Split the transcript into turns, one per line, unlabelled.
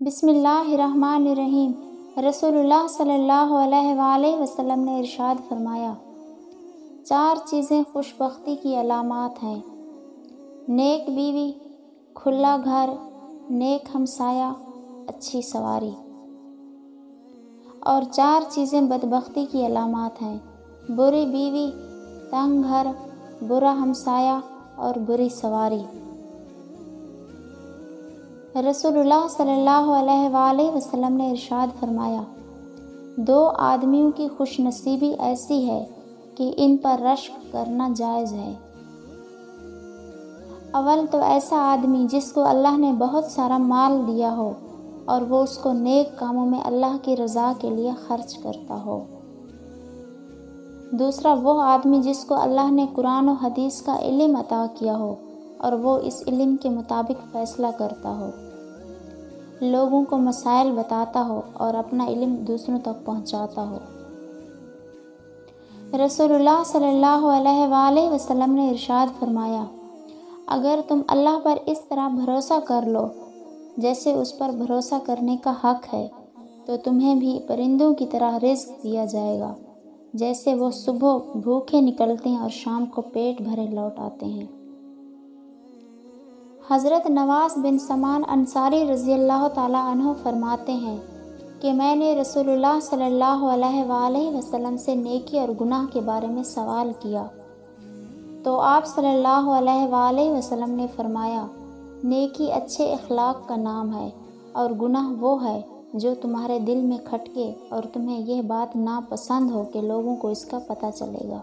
بسم اللہ الرحمن الرحیم۔ رسول اللہ صلی اللہ علیہ وآلہ وسلم نے ارشاد فرمایا، 4 چیزیں خوش بختی کی علامات ہیں: نیک بیوی، کھلا گھر، نیک ہمسایہ، اچھی سواری۔ اور 4 چیزیں بدبختی کی علامات ہیں: بری بیوی، تنگ گھر، برا ہمسایہ اور بری سواری۔ رسول اللہ صلی اللہ علیہ وآلہ وسلم نے ارشاد فرمایا، 2 آدمیوں کی خوش نصیبی ایسی ہے کہ ان پر رشک کرنا جائز ہے۔ اول تو ایسا آدمی جس کو اللہ نے بہت سارا مال دیا ہو اور وہ اس کو نیک کاموں میں اللہ کی رضا کے لیے خرچ کرتا ہو۔ دوسرا وہ آدمی جس کو اللہ نے قرآن و حدیث کا علم عطا کیا ہو اور وہ اس علم کے مطابق فیصلہ کرتا ہو، لوگوں کو مسائل بتاتا ہو اور اپنا علم دوسروں تک پہنچاتا ہو۔ رسول اللہ صلی اللہ علیہ وآلہ وسلم نے ارشاد فرمایا، اگر تم اللہ پر اس طرح بھروسہ کر لو جیسے اس پر بھروسہ کرنے کا حق ہے، تو تمہیں بھی پرندوں کی طرح رزق دیا جائے گا، جیسے وہ صبح بھوکے نکلتے ہیں اور شام کو پیٹ بھرے لوٹ آتے ہیں۔ حضرت نواس بن سمان انصاری رضی اللہ تعالیٰ عنہ فرماتے ہیں کہ میں نے رسول اللہ صلی اللہ علیہ وآلہ وسلم سے نیکی اور گناہ کے بارے میں سوال کیا، تو آپ صلی اللہ علیہ وآلہ وسلم نے فرمایا، نیکی اچھے اخلاق کا نام ہے اور گناہ وہ ہے جو تمہارے دل میں کھٹکے اور تمہیں یہ بات ناپسند ہو کہ لوگوں کو اس کا پتہ چلے گا۔